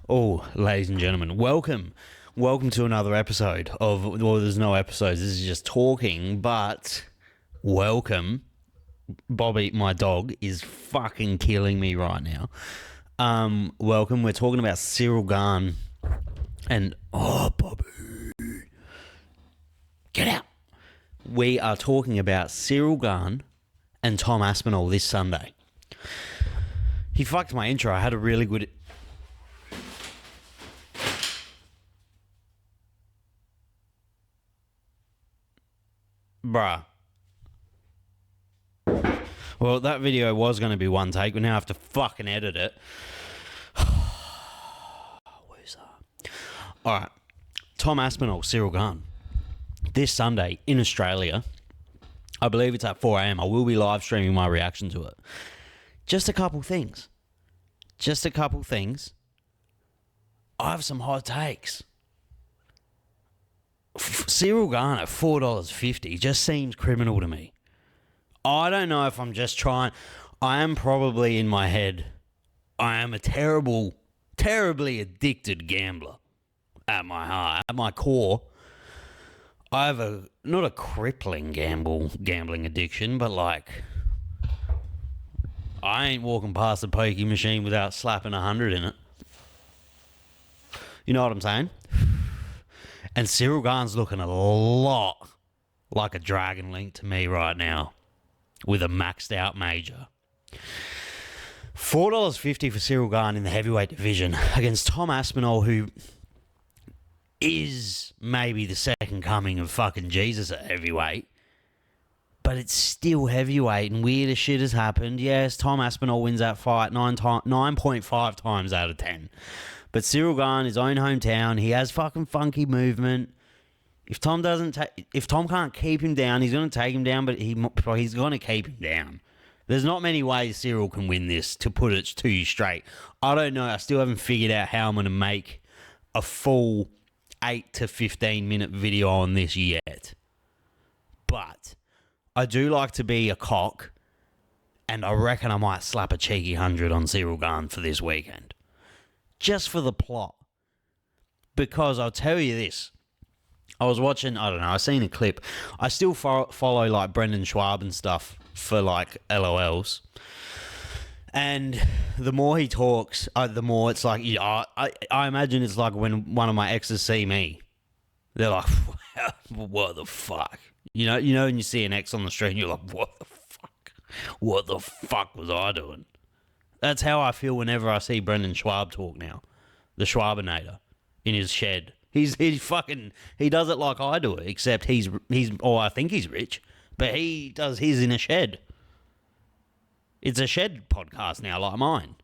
Oh, ladies and gentlemen, welcome to another episode of, well, there's no episodes, this is just talking, but welcome. Bobby, my dog, is fucking killing me right now. Welcome, we're talking about Cyril Gane and, Bobby, get out. We are talking about Cyril Gane and Tom Aspinall this Sunday. He fucked my intro. I had a really good... Bruh. Well, that video was going to be one take. We now have to fucking edit it. Loser. Alright. Tom Aspinall, Cyril Gane. This Sunday in Australia. I believe it's at 4 a.m. I will be live streaming my reaction to it. Just a couple things. I have some hot takes. Cyril Gane at $4.50 just seems criminal to me. I don't know if I'm just trying... I am probably in my head. I am a terribly addicted gambler at my heart, at my core. I have not a crippling gambling addiction, but like... I ain't walking past the pokey machine without slapping 100 in it. You know what I'm saying? And Cyril Gane's looking a lot like a Dragon Link to me right now, with a maxed out major. $4.50 for Cyril Gane in the heavyweight division against Tom Aspinall, who is maybe the second coming of fucking Jesus at heavyweight. But it's still heavyweight, and weirder shit has happened. Yes, Tom Aspinall wins that fight 9.5 times out of 10. But Cyril Gane, his own hometown, he has fucking funky movement. If Tom can't keep him down, he's going to take him down, but he's going to keep him down. There's not many ways Cyril can win this, to put it to you straight. I don't know. I still haven't figured out how I'm going to make a full 8 to 15 minute video on this yet. But... I do like to be a cock, and I reckon I might slap a cheeky 100 on Cyril Gane for this weekend. Just for the plot. Because I'll tell you this. I was watching, I don't know, I seen a clip. I still follow like Brendan Schwab and stuff for like LOLs. And the more he talks, the more it's like, I imagine it's like when one of my exes see me. They're like, what the fuck? You know, when you see an ex on the street and you're like, what the fuck? What the fuck was I doing? That's how I feel whenever I see Brendan Schwab talk now. The Schwabinator in his shed. He does it like I do it, except I think he's rich, but he does his in a shed. It's a shed podcast now, like mine.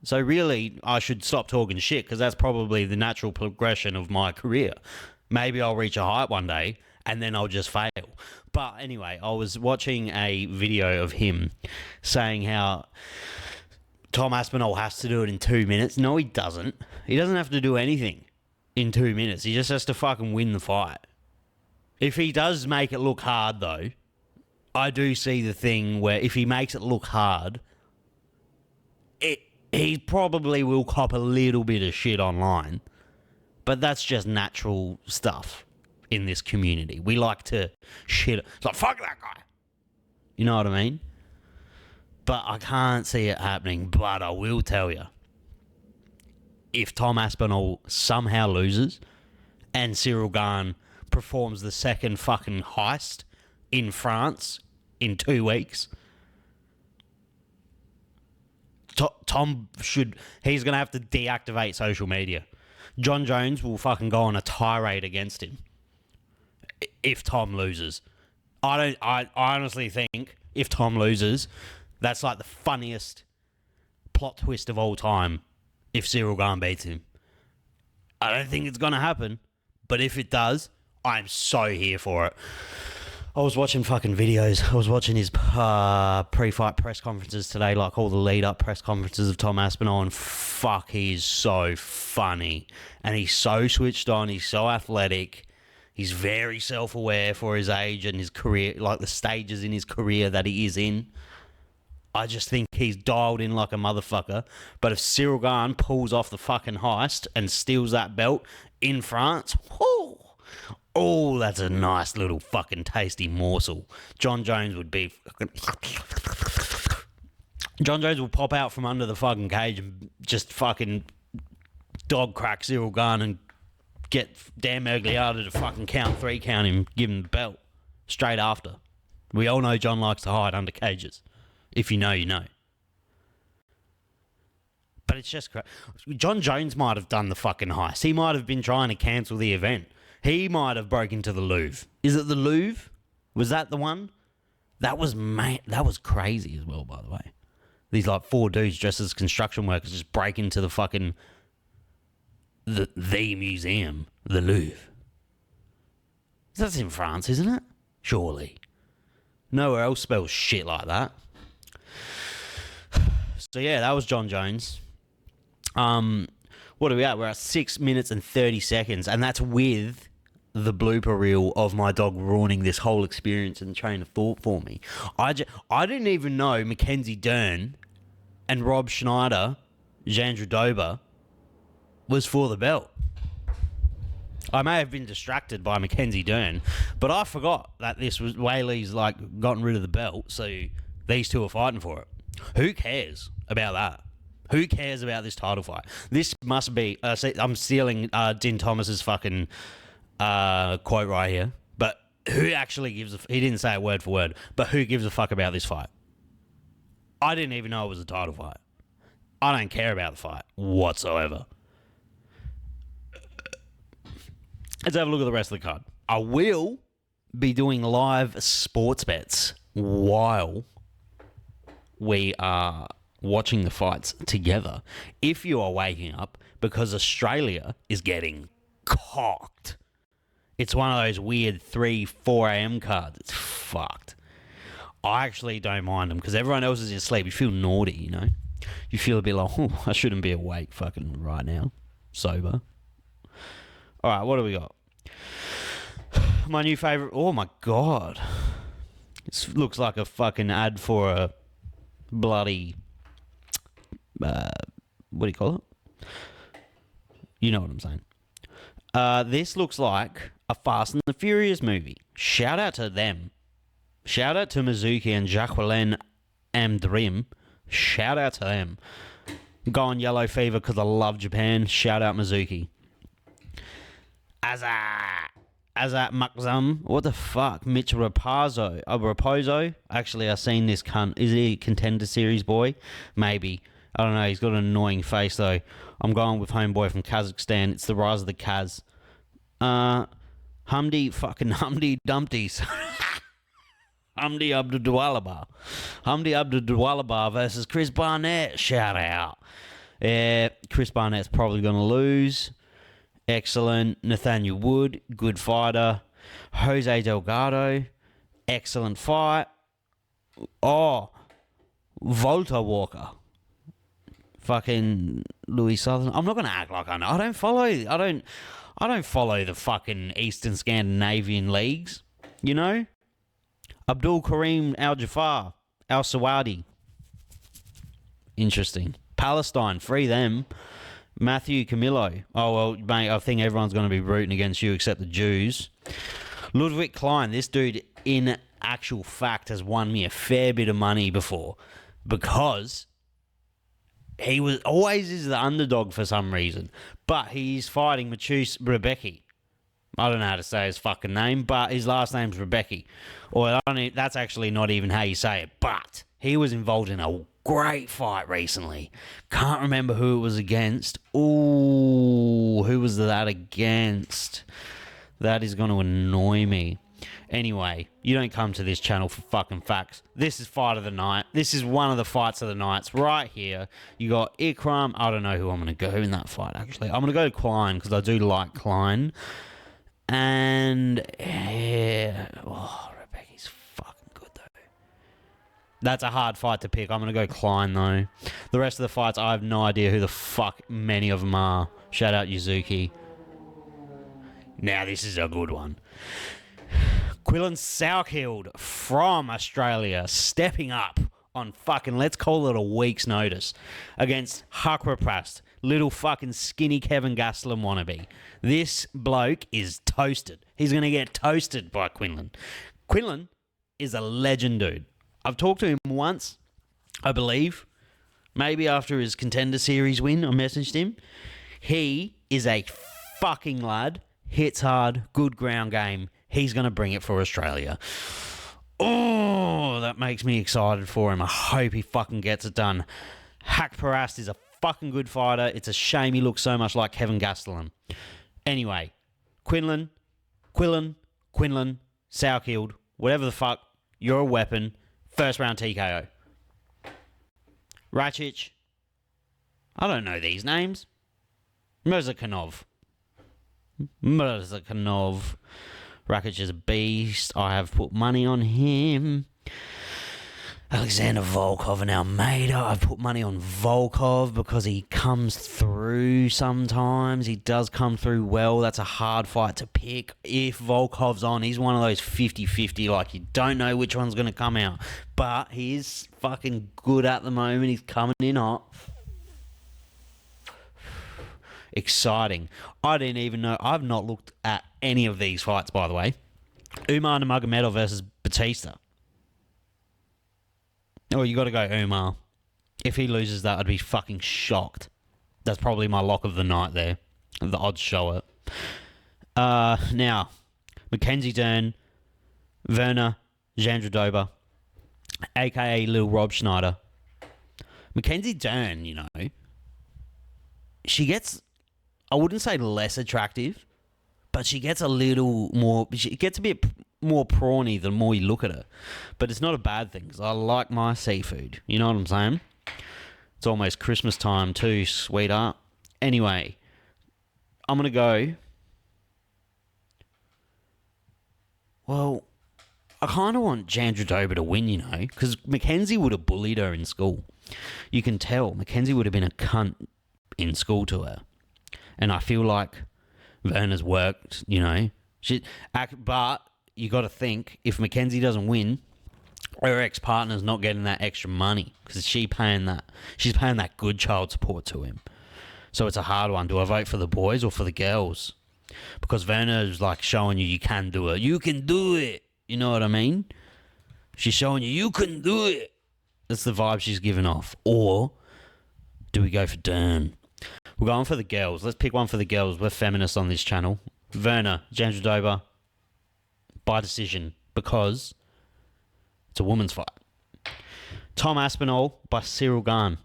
So really, I should stop talking shit, because that's probably the natural progression of my career. Maybe I'll reach a height one day, and then I'll just fail. But anyway, I was watching a video of him saying how Tom Aspinall has to do it in 2 minutes. No, he doesn't. He doesn't have to do anything in 2 minutes. He just has to fucking win the fight. If he does make it look hard, though, I do see the thing where if he makes it look hard, he probably will cop a little bit of shit online. But that's just natural stuff in this community. We like to shit. It's like, fuck that guy. You know what I mean? But I can't see it happening. But I will tell you, if Tom Aspinall somehow loses and Cyril Gane performs the second fucking heist in France in 2 weeks, he's going to have to deactivate social media. John Jones will fucking go on a tirade against him if Tom loses. I honestly think if Tom loses, that's like the funniest plot twist of all time if Cyril Gane beats him. I don't think it's going to happen, but if it does, I'm so here for it. I was watching fucking videos. I was watching his pre-fight press conferences today, like all the lead-up press conferences of Tom Aspinall, and fuck, he's so funny. And he's so switched on. He's so athletic. He's very self-aware for his age and his career, like the stages in his career that he is in. I just think he's dialed in like a motherfucker. But if Cyril Gane pulls off the fucking heist and steals that belt in France, oh, that's a nice little fucking tasty morsel. John Jones would be fucking... John Jones will pop out from under the fucking cage and just fucking dog crack Cyril Gane and get Dan Mergliata to fucking count him, give him the belt straight after. We all know John likes to hide under cages. If you know, you know. But it's just crazy. John Jones might have done the fucking heist. He might have been trying to cancel the event. He might have broke into the Louvre. Is it the Louvre? Was that the one? That was crazy as well, by the way. These like 4 dudes dressed as construction workers just break into the fucking the museum, the Louvre. That's in France, isn't it? Surely. Nowhere else spells shit like that. So yeah, that was John Jones. What are we at? We're at 6 minutes and 30 seconds, and that's with the blooper reel of my dog ruining this whole experience and train of thought for me. I didn't even know Mackenzie Dern and Rob Schneider, Jandra Dober, was for the belt. I may have been distracted by Mackenzie Dern, but I forgot that this was Whaley's like gotten rid of the belt, so these two are fighting for it. Who cares about that? Who cares about this title fight? This must be... I'm stealing Din Thomas's fucking quote right here. But who actually gives a... He didn't say it word for word. But who gives a fuck about this fight? I didn't even know it was a title fight. I don't care about the fight whatsoever. Let's have a look at the rest of the card. I will be doing live sports bets while we are watching the fights together. If you are waking up, because Australia is getting cocked. It's one of those weird 3-4 a.m. cards. It's fucked. I actually don't mind them because everyone else is asleep. You feel naughty, you know? You feel a bit like, oh, I shouldn't be awake fucking right now. Sober. All right, what do we got? My new favourite... Oh, my God. This looks like a fucking ad for a bloody... what do you call it? You know what I'm saying. This looks like a Fast and the Furious movie. Shout out to them. Shout out to Mizuki and Jacqueline Amdrim. Shout out to them. Go on Yellow Fever because I love Japan. Shout out Mizuki. Azat Makzam. What the fuck? Mitch Raposo. Actually, I've seen this cunt. Is he a Contender Series boy? Maybe. I don't know. He's got an annoying face, though. I'm going with homeboy from Kazakhstan. It's the rise of the Kaz. Humdy Dumpties. Humdy Abdulwalaba versus Chris Barnett. Shout out. Chris Barnett's probably going to lose. Excellent. Nathaniel Wood, good fighter. Jose Delgado, excellent fight. Oh, Volta Walker. Fucking Louis Southern. I'm not gonna act like I know. I don't follow the fucking Eastern Scandinavian leagues. You know? Abdul Karim Al Jafar, Al Sawadi. Interesting. Palestine, free them. Matthew Camillo. Oh, well, mate, I think everyone's going to be rooting against you except the Jews. Ludwig Klein. This dude, in actual fact, has won me a fair bit of money before because he was always is the underdog for some reason. But he's fighting Maciej Rebecki. I don't know how to say his fucking name, but his last name's Rebecki. Or that's actually not even how you say it. But he was involved in a great fight recently. Can't remember who it was against. Ooh, who was that against? That is going to annoy me. Anyway, you don't come to this channel for fucking facts. This is fight of the night. This is one of the fights of the nights right here. You got Ikram. I don't know who I'm going to go in that fight, actually. I'm going to go to Klein because I do like Klein. And yeah, Rebecca's fucking good though. That's a hard fight to pick. I'm going to go Klein though. The rest of the fights, I have no idea who the fuck many of them are. Shout out Yuzuki. Now this is a good one. Quillan Sourkild from Australia stepping up on fucking, let's call it a week's notice, against Hakpraprast, little fucking skinny Kevin Gastelum wannabe. This bloke is toasted. He's going to get toasted by Quinlan. Quinlan is a legend, dude. I've talked to him once, I believe, maybe after his Contender Series win. I messaged him. He is a fucking lad. Hits hard, good ground game. He's going to bring it for Australia. Oh, that makes me excited for him. I hope he fucking gets it done. Hakparast is a fucking good fighter. It's a shame he looks so much like Kevin Gastelum. Anyway, Quinlan, sour-killed, whatever the fuck, you're a weapon. First round TKO. Racic, I don't know these names. Mirzakanov. Rakic is a beast. I have put money on him. Alexander Volkov and Almeida. I've put money on Volkov because he comes through sometimes. He does come through well. That's a hard fight to pick. If Volkov's on, he's one of those 50-50, like you don't know which one's going to come out. But he is fucking good at the moment. He's coming in hot. Exciting. I didn't even know. I've not looked at any of these fights, by the way. Umar Nurmagomedov versus Batista. Oh, you got to go Umar. If he loses that, I'd be fucking shocked. That's probably my lock of the night there. The odds show it. Now, Mackenzie Dern, Werner Jandiroba, a.k.a. Little Rob Schneider. Mackenzie Dern, you know, she gets, I wouldn't say less attractive, but she gets a little more, she gets a bit more prawny the more you look at her. But it's not a bad thing, because I like my seafood. You know what I'm saying? It's almost Christmas time too, sweetheart. Anyway, I'm going to go... Well, I kind of want Jandiroba to win, you know, because Mackenzie would have bullied her in school. You can tell. Mackenzie would have been a cunt in school to her. And I feel like Werner's worked, you know. But you got to think, if Mackenzie doesn't win, her ex-partner's not getting that extra money because she's paying that good child support to him. So it's a hard one. Do I vote for the boys or for the girls? Because Werner's like showing you can do it. You can do it. You know what I mean? She's showing you can do it. That's the vibe she's giving off. Or do we go for Dern? We're going for the girls. Let's pick one for the girls. We're feminists on this channel. Werner Jandiroba by decision because it's a woman's fight. Tom Aspinall by Cyril Gane.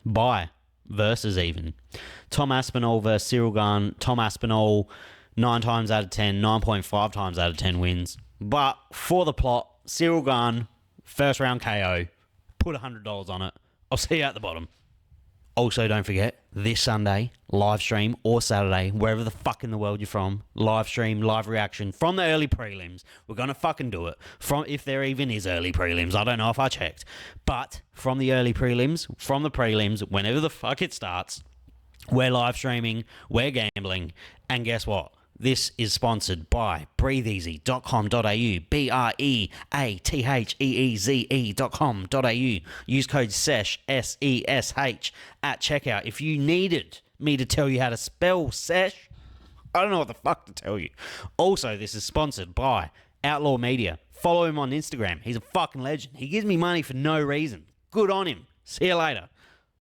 By versus even. Tom Aspinall versus Cyril Gane. Tom Aspinall 9 times out of 10, 9.5 times out of 10 wins. But for the plot, Cyril Gane, first round KO. Put $100 on it. I'll see you at the bottom. Also, don't forget, this Sunday, live stream, or Saturday, wherever the fuck in the world you're from, live stream, live reaction from the early prelims. We're going to fucking do it. From if there even is early prelims. I don't know if I checked. But from the early prelims, from the prelims, whenever the fuck it starts, we're live streaming, we're gambling, and guess what? This is sponsored by breatheeasy.com.au, breatheeze.com.au. Use code SESH, S-E-S-H, at checkout. If you needed me to tell you how to spell SESH, I don't know what the fuck to tell you. Also, this is sponsored by Outlaw Media. Follow him on Instagram. He's a fucking legend. He gives me money for no reason. Good on him. See you later.